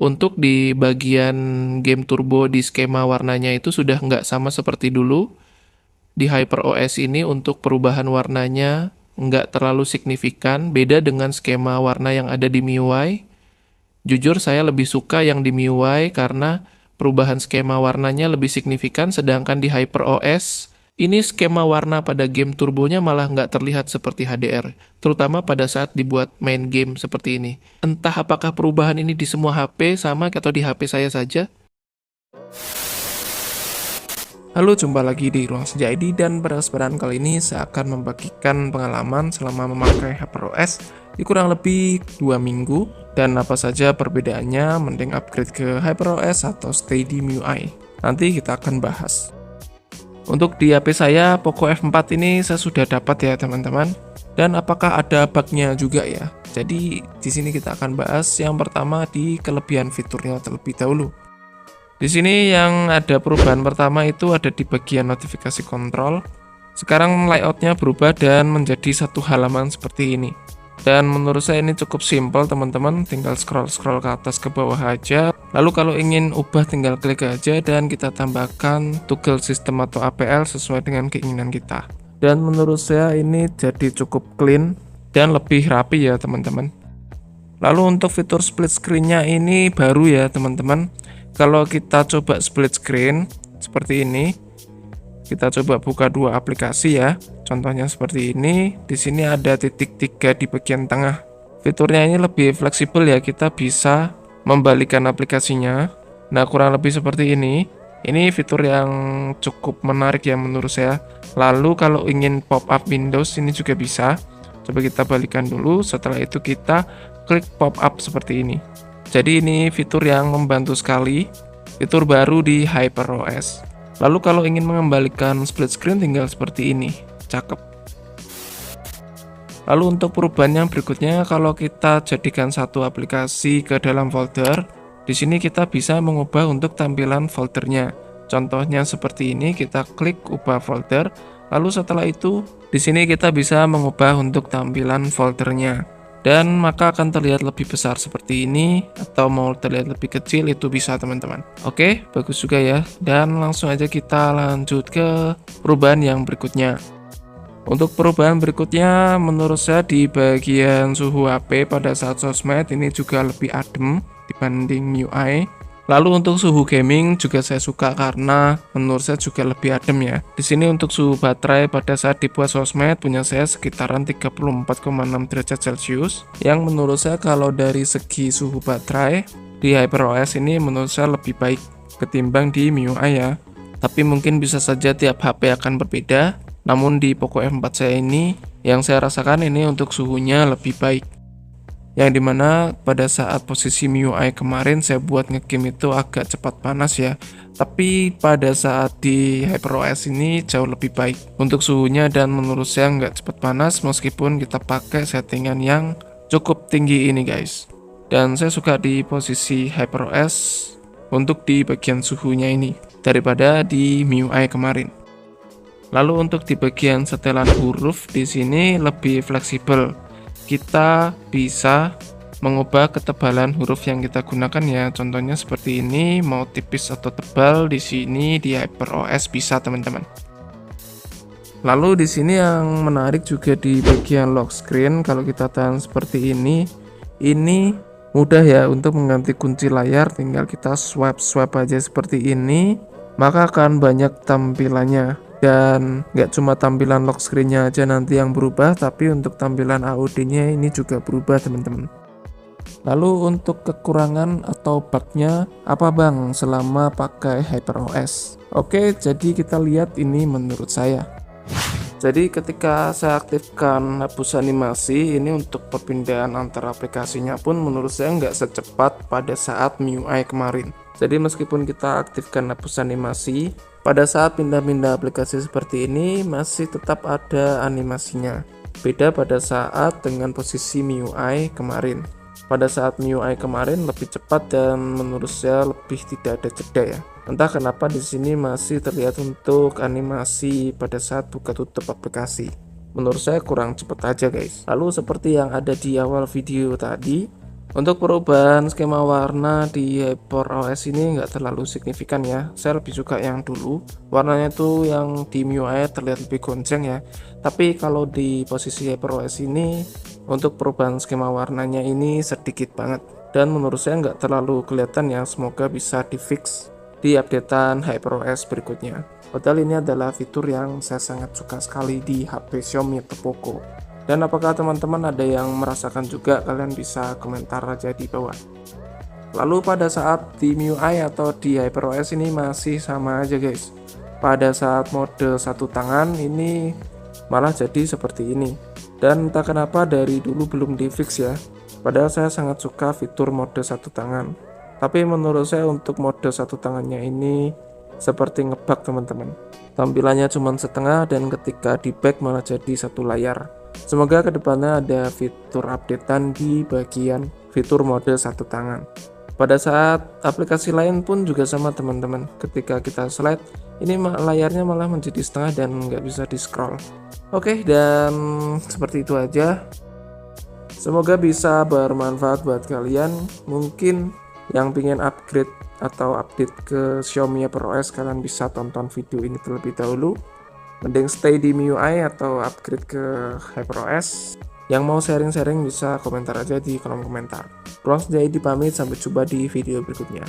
Untuk di bagian game turbo di skema warnanya itu sudah nggak sama seperti dulu. Di HyperOS ini untuk perubahan warnanya nggak terlalu signifikan, beda dengan skema warna yang ada di MIUI. Jujur saya lebih suka yang di MIUI karena perubahan skema warnanya lebih signifikan, sedangkan di HyperOS ini skema warna pada game turbonya malah nggak terlihat seperti HDR, terutama pada saat dibuat main game seperti ini. Entah apakah perubahan ini di semua HP sama atau di HP saya saja. Halo, jumpa lagi di Ruang Senja ID, dan pada kesempatan kali ini saya akan membagikan pengalaman selama memakai HyperOS di kurang lebih 2 minggu dan apa saja perbedaannya, mending upgrade ke HyperOS atau stay di MIUI. Nanti kita akan bahas. Untuk di HP saya Poco F4 ini saya sudah dapat ya teman-teman. Dan apakah ada bugnya juga ya? Jadi di sini kita akan bahas yang pertama di kelebihan fiturnya terlebih dahulu. Di sini yang ada perubahan pertama itu ada di bagian notifikasi kontrol. Sekarang layoutnya berubah dan menjadi satu halaman seperti ini. Dan menurut saya ini cukup simpel teman-teman, tinggal scroll-scroll ke atas ke bawah aja. Lalu kalau ingin ubah tinggal klik aja dan kita tambahkan toggle sistem atau APL sesuai dengan keinginan kita. Dan menurut saya ini jadi cukup clean dan lebih rapi ya teman-teman. Lalu untuk fitur split screen-nya ini baru ya teman-teman. Kalau kita coba split screen seperti ini, kita coba buka dua aplikasi ya. Contohnya seperti ini. Di sini ada titik 3 di bagian tengah. Fiturnya ini lebih fleksibel ya, kita bisa membalikkan aplikasinya. Nah, kurang lebih seperti ini. Ini fitur yang cukup menarik ya menurut saya. Lalu kalau ingin pop up Windows ini juga bisa. Coba kita balikan dulu, setelah itu kita klik pop up seperti ini. Jadi ini fitur yang membantu sekali, fitur baru di HyperOS. Lalu kalau ingin mengembalikan split screen tinggal seperti ini, cakep. Lalu untuk perubahan yang berikutnya, kalau kita jadikan satu aplikasi ke dalam folder, di sini kita bisa mengubah untuk tampilan foldernya. Contohnya seperti ini, kita klik ubah folder, lalu setelah itu di sini kita bisa mengubah untuk tampilan foldernya. Dan maka akan terlihat lebih besar seperti ini, atau mau terlihat lebih kecil itu bisa teman-teman. Oke, bagus juga ya. Dan langsung aja kita lanjut ke perubahan yang berikutnya. Untuk perubahan berikutnya menurut saya di bagian suhu HP pada saat sosmed ini juga lebih adem dibanding MIUI. Lalu untuk suhu gaming juga saya suka karena menurut saya juga lebih adem ya. Di sini untuk suhu baterai pada saat dibuat sosmed punya saya sekitaran 34,6 derajat Celcius. Yang menurut saya kalau dari segi suhu baterai di HyperOS ini menurut saya lebih baik ketimbang di MIUI ya. Tapi mungkin bisa saja tiap HP akan berbeda. Namun di Poco F4 saya ini yang saya rasakan ini untuk suhunya lebih baik. Yang dimana pada saat posisi MIUI kemarin saya buat ngegame itu agak cepat panas ya, tapi pada saat di HyperOS ini jauh lebih baik untuk suhunya, dan menurut saya nggak cepat panas meskipun kita pakai settingan yang cukup tinggi ini guys. Dan saya suka di posisi HyperOS untuk di bagian suhunya ini daripada di MIUI kemarin. Lalu untuk di bagian setelan huruf di sini lebih fleksibel. Kita bisa mengubah ketebalan huruf yang kita gunakan ya. Contohnya seperti ini, mau tipis atau tebal di sini di HyperOS bisa teman-teman. Lalu di sini yang menarik juga di bagian lock screen, kalau kita tahan seperti ini mudah ya untuk mengganti kunci layar, tinggal kita swipe aja seperti ini, maka akan banyak tampilannya. Dan nggak cuma tampilan lock screen-nya aja nanti yang berubah, tapi untuk tampilan AOD-nya ini juga berubah teman-teman. Lalu untuk kekurangan atau bug-nya apa bang selama pakai HyperOS? Oke, jadi kita lihat ini menurut saya. Jadi ketika saya aktifkan hapus animasi ini untuk perpindahan antara aplikasinya pun menurut saya nggak secepat pada saat MIUI kemarin. Jadi meskipun kita aktifkan hapus animasi, pada saat pindah-pindah aplikasi seperti ini masih tetap ada animasinya. Beda pada saat dengan posisi MIUI kemarin. Pada saat MIUI kemarin lebih cepat dan menurut saya lebih tidak ada jeda ya. Entah kenapa di sini masih terlihat untuk animasi pada saat buka tutup aplikasi. Menurut saya kurang cepat aja guys. Lalu seperti yang ada di awal video tadi, Untuk perubahan skema warna di HyperOS ini nggak terlalu signifikan ya. Saya lebih suka yang dulu. Warnanya tuh yang di MIUI terlihat lebih gonjang ya. Tapi kalau di posisi HyperOS ini, untuk perubahan skema warnanya ini sedikit banget. Dan menurut saya nggak terlalu kelihatan ya. Semoga bisa di-fix di updatean HyperOS berikutnya. Padahal ini adalah fitur yang saya sangat suka sekali di HP Xiaomi atau Poco. Dan apakah teman-teman ada yang merasakan juga? Kalian bisa komentar aja di bawah. Lalu pada saat di MIUI atau di HyperOS ini masih sama aja guys. Pada saat mode satu tangan ini malah jadi seperti ini. Dan entah kenapa dari dulu belum di fix ya. Padahal saya sangat suka fitur mode satu tangan. Tapi menurut saya untuk mode satu tangannya ini seperti ngebug teman-teman. Tampilannya cuma setengah dan ketika di back malah jadi satu layar. Semoga kedepannya ada fitur updatean di bagian fitur mode satu tangan. Pada saat aplikasi lain pun juga sama teman-teman. Ketika kita slide, ini layarnya malah menjadi setengah dan nggak bisa di scroll. Oke, dan seperti itu aja. Semoga bisa bermanfaat buat kalian. Mungkin yang pengen upgrade atau update ke Xiaomi HyperOS, kalian bisa tonton video ini terlebih dahulu. Mending stay di MIUI atau upgrade ke HyperOS. Yang mau sharing-sharing bisa komentar aja di kolom komentar. Ruang Senja ID pamit, sampai jumpa di video berikutnya.